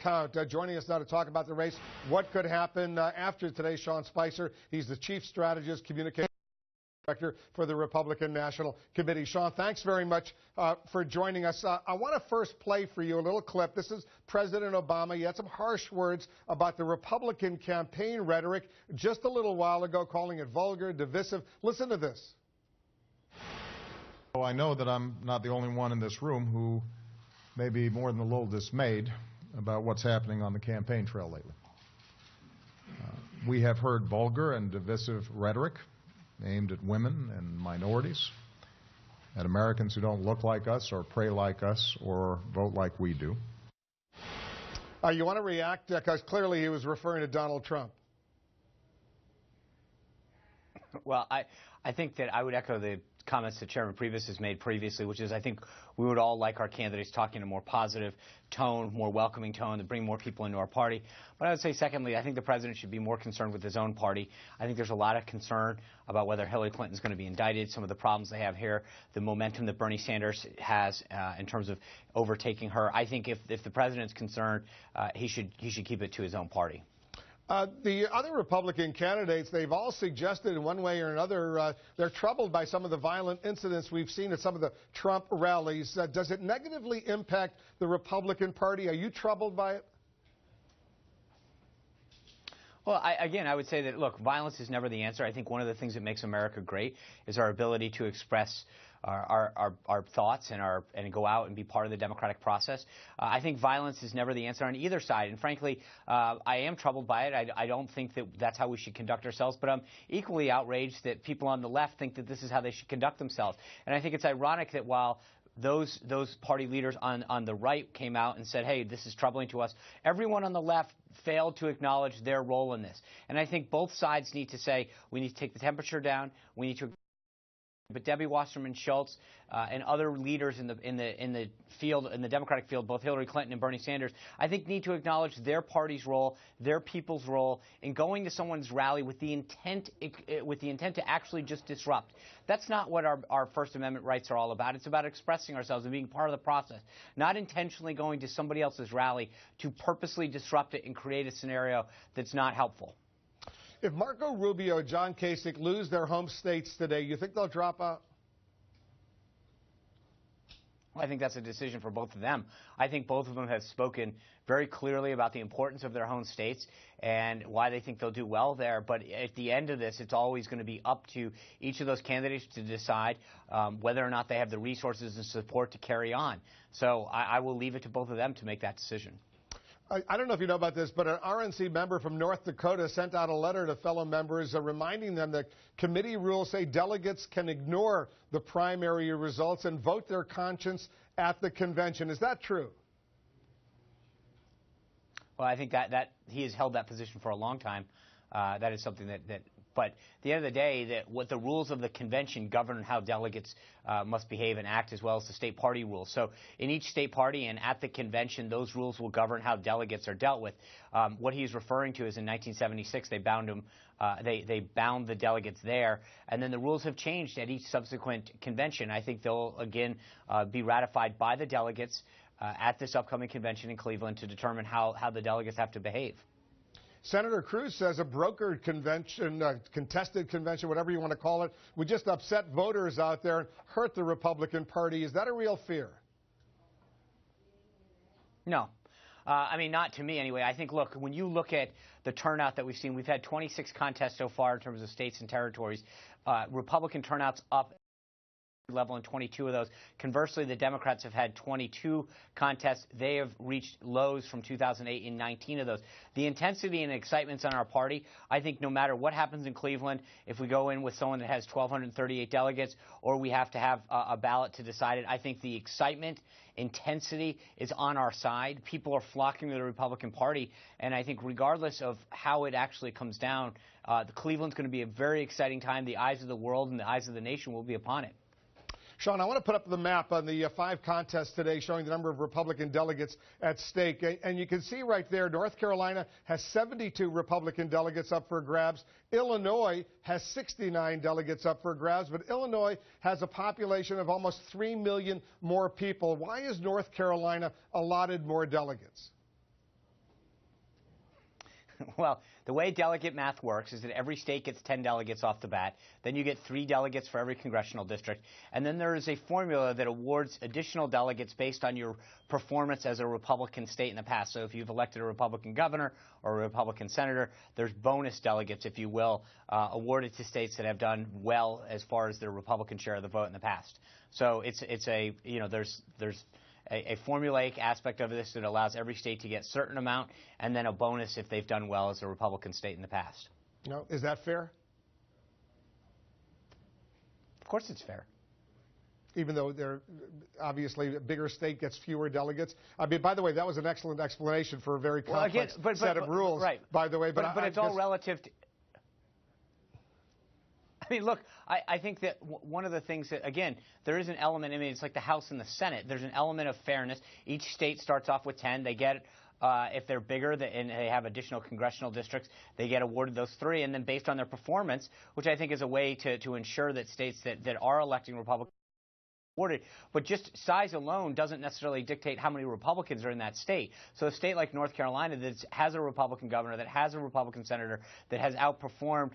count. Joining us now to talk about the race, what could happen after today, Sean Spicer. He's the Chief Strategist, Communications Director for the Republican National Committee. Sean, thanks very much for joining us. I want to first play for you a little clip. This is President Obama. He had some harsh words about the Republican campaign rhetoric just a little while ago, calling it vulgar, divisive. Listen to this. Well, I know that I'm not the only one in this room who may be more than a little dismayed about what's happening on the campaign trail lately. We have heard vulgar and divisive rhetoric aimed at women and minorities, at Americans who don't look like us or pray like us or vote like we do. You want to react? Because clearly he was referring to Donald Trump. Well, I think that I would echo the comments that Chairman Priebus has made previously, which is I think we would all like our candidates talking in a more positive tone, more welcoming tone, to bring more people into our party. But I would say, secondly, I think the president should be more concerned with his own party. I think there's a lot of concern about whether Hillary Clinton is going to be indicted, some of the problems they have here, the momentum that Bernie Sanders has in terms of overtaking her. I think if the president's concerned, he should keep it to his own party. The other Republican candidates, they've all suggested in one way or another they're troubled by some of the violent incidents we've seen at some of the Trump rallies. Does it negatively impact the Republican Party? Are you troubled by it? Well, I would say that, look, violence is never the answer. I think one of the things that makes America great is our ability to express our thoughts and go out and be part of the democratic process. I think violence is never the answer on either side. And frankly, I am troubled by it. I don't think that that's how we should conduct ourselves. But I'm equally outraged that people on the left think that this is how they should conduct themselves. And I think it's ironic that while those party leaders on the right came out and said, hey, this is troubling to us, everyone on the left failed to acknowledge their role in this. And I think both sides need to say, we need to take the temperature down. We need to. But Debbie Wasserman Schultz and other leaders in the field, in the Democratic field, both Hillary Clinton and Bernie Sanders, I think need to acknowledge their party's role, their people's role in going to someone's rally with the intent to actually just disrupt. That's not what our First Amendment rights are all about. It's about expressing ourselves and being part of the process, not intentionally going to somebody else's rally to purposely disrupt it and create a scenario that's not helpful. If Marco Rubio and John Kasich lose their home states today, you think they'll drop out? Well, I think that's a decision for both of them. I think both of them have spoken very clearly about the importance of their home states and why they think they'll do well there. But at the end of this, it's always going to be up to each of those candidates to decide whether or not they have the resources and support to carry on. So I will leave it to both of them to make that decision. I don't know if you know about this, but an RNC member from North Dakota sent out a letter to fellow members reminding them that committee rules say delegates can ignore the primary results and vote their conscience at the convention. Is that true? Well, I think that he has held that position for a long time. That is something that but at the end of the day, that what the rules of the convention govern how delegates must behave and act, as well as the state party rules. So in each state party and at the convention, those rules will govern how delegates are dealt with. What he's referring to is in 1976, they bound him. They bound the delegates there, and then the rules have changed at each subsequent convention. I think they'll again be ratified by the delegates at this upcoming convention in Cleveland to determine how the delegates have to behave. Senator Cruz says a brokered convention, contested convention, whatever you want to call it, would just upset voters out there and hurt the Republican Party. Is that a real fear? No. I mean, not to me anyway. I think, look, when you look at the turnout that we've seen, we've had 26 contests so far in terms of states and territories. Republican turnout's up level in 22 of those. Conversely, the Democrats have had 22 contests. They have reached lows from 2008 in 19 of those. The intensity and excitement's on our party. I think no matter what happens in Cleveland, if we go in with someone that has 1,238 delegates or we have to have a ballot to decide it, I think the excitement, intensity is on our side. People are flocking to the Republican Party, and I think regardless of how it actually comes down, Cleveland's going to be a very exciting time. The eyes of the world and the eyes of the nation will be upon it. Sean, I want to put up the map on the 5 contests today showing the number of Republican delegates at stake. And you can see right there, North Carolina has 72 Republican delegates up for grabs. Illinois has 69 delegates up for grabs, but Illinois has a population of almost 3 million more people. Why is North Carolina allotted more delegates? Well, the way delegate math works is that every state gets 10 delegates off the bat. Then you get 3 delegates for every congressional district. And then there is a formula that awards additional delegates based on your performance as a Republican state in the past. So if you've elected a Republican governor or a Republican senator, there's bonus delegates, if you will, awarded to states that have done well as far as their Republican share of the vote in the past. So it's a, you know, there's a formulaic aspect of this that allows every state to get a certain amount and then a bonus if they've done well as a Republican state in the past. No, is that fair? Of course it's fair. Even though they're obviously a bigger state gets fewer delegates. I mean, by the way, that was an excellent explanation for a very complex set of rules, right. by the way. But it's all relative to... I mean, look, I think that one of the things that, again, there is an element, I mean, it's like the House and the Senate. There's an element of fairness. Each state starts off with 10. They get, if they're bigger and they have additional congressional districts, they get awarded those 3. And then based on their performance, which I think is a way to ensure that states that are electing Republicans are awarded. But just size alone doesn't necessarily dictate how many Republicans are in that state. So a state like North Carolina that has a Republican governor, that has a Republican senator, that has outperformed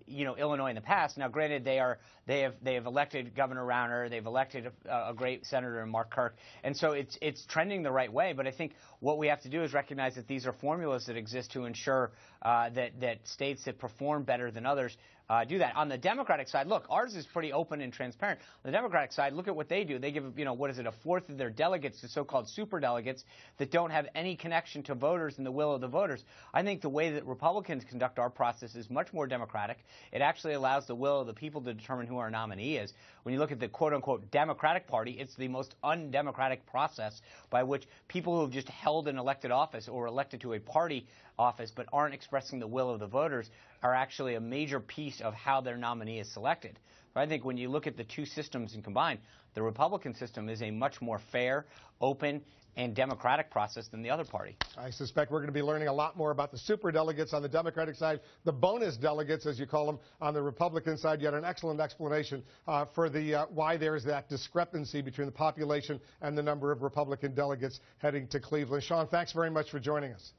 Illinois in the past. Now, granted, they have elected Governor Rauner, they've elected a great senator in Mark Kirk, and so it's trending the right way. But I think what we have to do is recognize that these are formulas that exist to ensure that states that perform better than others do that. On the Democratic side, look, ours is pretty open and transparent. On the Democratic side, look at what they do. They give, what is it, a fourth of their delegates to so-called superdelegates that don't have any connection to voters and the will of the voters. I think the way that Republicans conduct our process is much more democratic. It actually allows the will of the people to determine who our nominee is. When you look at the quote-unquote Democratic Party, it's the most undemocratic process by which people who have just held an elected office or elected to a party office but aren't expressing the will of the voters are actually a major piece of how their nominee is selected. But I think when you look at the two systems and combine, the Republican system is a much more fair, open, and democratic process than the other party. I suspect we're going to be learning a lot more about the superdelegates on the Democratic side, the bonus delegates, as you call them, on the Republican side. You had an excellent explanation for the why there's that discrepancy between the population and the number of Republican delegates heading to Cleveland. Sean, thanks very much for joining us.